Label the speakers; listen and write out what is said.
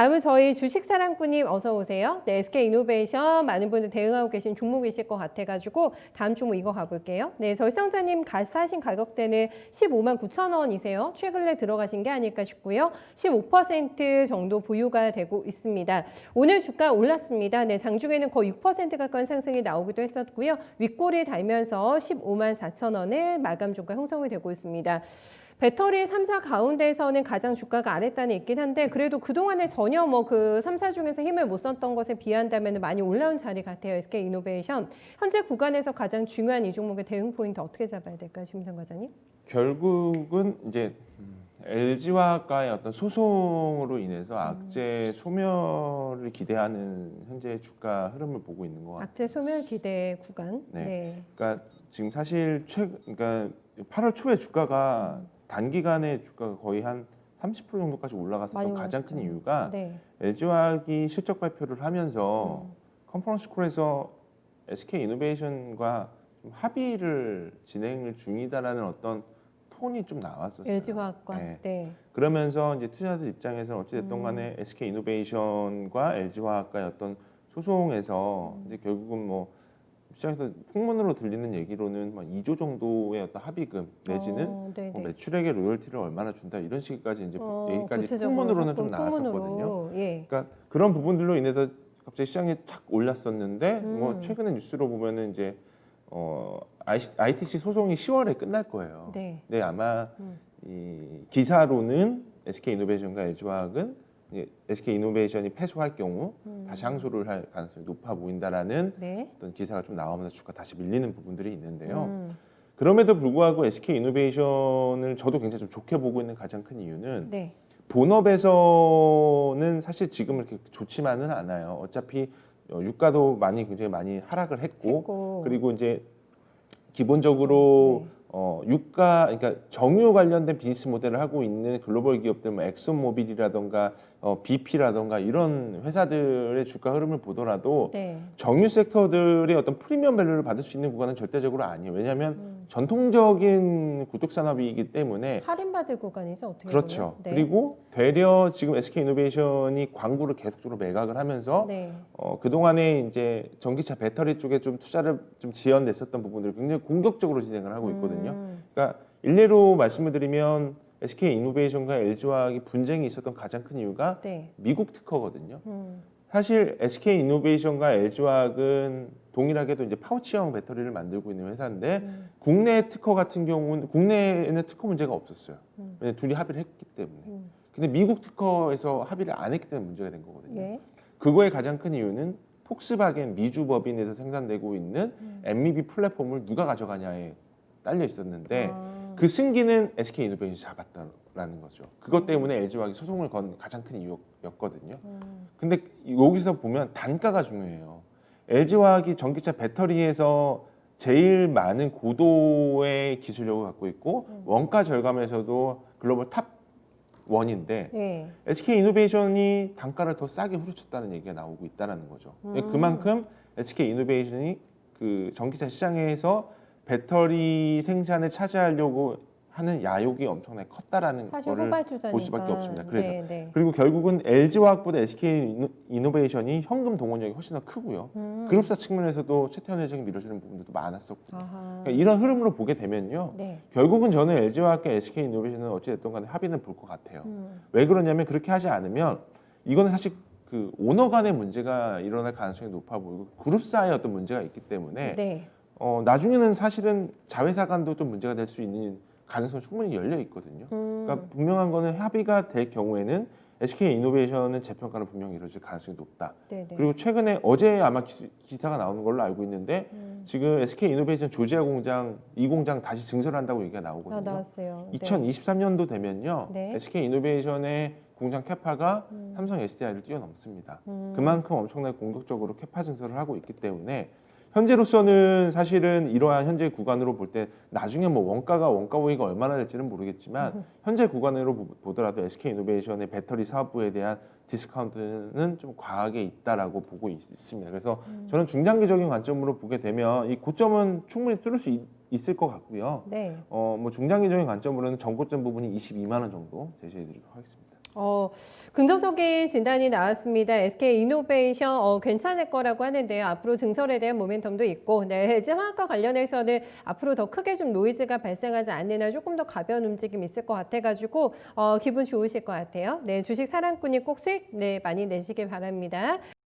Speaker 1: 아무 저희 주식사랑꾼님 어서 오세요. 네, SK이노베이션 많은 분들 대응하고 계신 종목이실 것 같아가지고 다음 종목 이거 가볼게요. 네, 저희 시청자님 사신 가격대는 15만 9천 원이세요. 최근에 들어가신 게 아닐까 싶고요. 15% 정도 보유가 되고 있습니다. 오늘 주가 올랐습니다. 네, 장중에는 거의 6% 가까운 상승이 나오기도 했었고요. 윗골이 달면서 15만 4천 원에 마감 종가 형성이 되고 있습니다. 배터리 3사 가운데에서는 가장 주가가 아랫단에 있긴 한데 그래도 그동안에 전혀 뭐 그 3사 중에서 힘을 못 썼던 것에 비한다면 많이 올라온 자리 같아요. SK이노베이션. 현재 구간에서 가장 중요한 이 종목의 대응 포인트 어떻게 잡아야 될까요? 심상 과장님?
Speaker 2: 결국은 이제 LG화학과의 어떤 소송으로 인해서 악재 소멸을 기대하는 현재 주가 흐름을 보고 있는 것 같아요.
Speaker 1: 악재 소멸 기대 구간.
Speaker 2: 네.
Speaker 1: 네.
Speaker 2: 그러니까 지금 사실 그러니까 8월 초에 주가가 단기간에 주가가 거의 한 30% 정도까지
Speaker 1: 많이
Speaker 2: 올라갔었던 가장 큰
Speaker 1: 올랐죠.
Speaker 2: 이유가
Speaker 1: 네.
Speaker 2: LG화학이 실적 발표를 하면서 컨퍼런스 콜에서 SK이노베이션과 좀 합의를 진행을 중이다라는 어떤 톤이 좀 나왔었어요.
Speaker 1: LG화학과.
Speaker 2: 네.
Speaker 1: 네.
Speaker 2: 그러면서 이제 투자자들 입장에서는 어찌됐든 간에 SK이노베이션과 LG화학과의 어떤 소송에서 이제 결국은 뭐 시장에서 풍문으로 들리는 얘기로는 막 2조 정도의 어떤 합의금 내지는 뭐 매출액의 로열티를 얼마나 준다 이런 식까지 이제 얘기까지 풍문으로는 좀 나왔었거든요.
Speaker 1: 예.
Speaker 2: 그러니까 그런 부분들로 인해서 갑자기 시장이 탁 올랐었는데 뭐 최근에 뉴스로 보면은 이제 ITC 소송이 10월에 끝날 거예요.
Speaker 1: 네.
Speaker 2: 근데 아마 이 기사로는 SK이노베이션과 LG화학은 SK이노베이션이 패소할 경우 다시 항소를 할 가능성이 높아 보인다라는
Speaker 1: 네.
Speaker 2: 어떤 기사가 좀 나오면서 주가 다시 밀리는 부분들이 있는데요. 그럼에도 불구하고 SK이노베이션을 저도 굉장히 좀 좋게 보고 있는 가장 큰 이유는
Speaker 1: 네.
Speaker 2: 본업에서는 사실 지금 이렇게 좋지만은 않아요. 어차피 유가도 굉장히 많이 하락을 했고 그리고 이제 기본적으로
Speaker 1: 네.
Speaker 2: 유가 그러니까 정유 관련된 비즈니스 모델을 하고 있는 글로벌 기업들 뭐 엑슨모빌이라던가 BP라던가 이런 회사들의 주가 흐름을 보더라도
Speaker 1: 네.
Speaker 2: 정유 섹터들의 어떤 프리미엄 밸류를 받을 수 있는 구간은 절대적으로 아니에요. 왜냐하면 전통적인 구독 산업이기 때문에
Speaker 1: 할인받을 구간이죠, 어떻게
Speaker 2: 그렇죠.
Speaker 1: 보면. 네.
Speaker 2: 그리고 되려 지금 SK이노베이션이 광구를 계속적으로 매각을 하면서
Speaker 1: 네.
Speaker 2: 그동안에 이제 전기차 배터리 쪽에 좀 투자를 좀 지연됐었던 부분들을 굉장히 공격적으로 진행을 하고 있거든요. 그러니까 일례로 말씀을 드리면 SK이노베이션과 LG화학이 분쟁이 있었던 가장 큰 이유가
Speaker 1: 네.
Speaker 2: 미국 특허거든요. 사실 SK이노베이션과 LG화학은 동일하게도 이제 파우치형 배터리를 만들고 있는 회사인데 국내 특허 같은 경우는 국내에는 특허 문제가 없었어요. 왜냐면 둘이 합의를 했기 때문에. 근데 미국 특허에서 합의를 안 했기 때문에 문제가 된 거거든요.
Speaker 1: 예.
Speaker 2: 그거의 가장 큰 이유는 폭스바겐 미주 법인에서 생산되고 있는 MEB 플랫폼을 누가 가져가냐에 딸려 있었는데 그 승기는 SK이노베이션이 잡았다라는 거죠. 그것 때문에 LG화학이 소송을 건 가장 큰 이유였거든요. 근데 여기서 보면 단가가 중요해요. LG화학이 전기차 배터리에서 제일 많은 고도의 기술력을 갖고 있고 원가 절감에서도 글로벌 탑 원인데
Speaker 1: 예.
Speaker 2: SK이노베이션이 단가를 더 싸게 후려쳤다는 얘기가 나오고 있다는 거죠. 그만큼 SK이노베이션이 그 전기차 시장에서 배터리 생산을 차지하려고 하는 야욕이 엄청나게 컸다라는
Speaker 1: 사실
Speaker 2: 거를
Speaker 1: 후발주자니까.
Speaker 2: 볼 수밖에 없습니다. 그래서
Speaker 1: 네, 네.
Speaker 2: 그리고 결국은 LG화학보다 SK이노베이션이 현금 동원력이 훨씬 더 크고요. 그룹사 측면에서도 최태원 회장이 밀어주는 부분들도 많았었거든요. 그러니까 이런 흐름으로 보게 되면요.
Speaker 1: 네.
Speaker 2: 결국은 저는 LG화학과 SK이노베이션은 어찌됐든 간에 합의는 볼 것 같아요. 왜 그러냐면 그렇게 하지 않으면 이거는 사실 그 오너 간의 문제가 일어날 가능성이 높아 보이고 그룹사의 어떤 문제가 있기 때문에
Speaker 1: 네.
Speaker 2: 나중에는 사실은 자회사 간도 좀 문제가 될 수 있는 가능성이 충분히 열려 있거든요. 그러니까 분명한 거는 합의가 될 경우에는 SK이노베이션은 재평가는 분명히 이루어질 가능성이 높다.
Speaker 1: 네네.
Speaker 2: 그리고 최근에 어제 아마 기사가 나오는 걸로 알고 있는데 지금 SK이노베이션 조지아 공장 이 공장 다시 증설한다고 얘기가 나오거든요.
Speaker 1: 나왔어요.
Speaker 2: 2023년도 되면요.
Speaker 1: 네.
Speaker 2: SK이노베이션의 공장 캐파가 삼성 SDI를 뛰어넘습니다. 그만큼 엄청나게 공격적으로 캐파 증설을 하고 있기 때문에 현재로서는 사실은 이러한 현재 구간으로 볼 때 나중에 뭐 원가 오이가 얼마나 될지는 모르겠지만 현재 구간으로 보더라도 SK이노베이션의 배터리 사업부에 대한 디스카운트는 좀 과하게 있다라고 보고 있습니다. 그래서 저는 중장기적인 관점으로 보게 되면 이 고점은 충분히 뚫을 수 있을 것 같고요.
Speaker 1: 네.
Speaker 2: 뭐 중장기적인 관점으로는 전고점 부분이 22만 원 정도 제시해드리도록 하겠습니다.
Speaker 1: 긍정적인 진단이 나왔습니다. SK 이노베이션 괜찮을 거라고 하는데요. 앞으로 증설에 대한 모멘텀도 있고, 네, 해지 화학과 관련해서는 앞으로 더 크게 좀 노이즈가 발생하지 않는 한 조금 더 가벼운 움직임 있을 것 같아가지고 기분 좋으실 것 같아요. 네, 주식 사랑꾼이 꼭 수익 네 많이 내시길 바랍니다.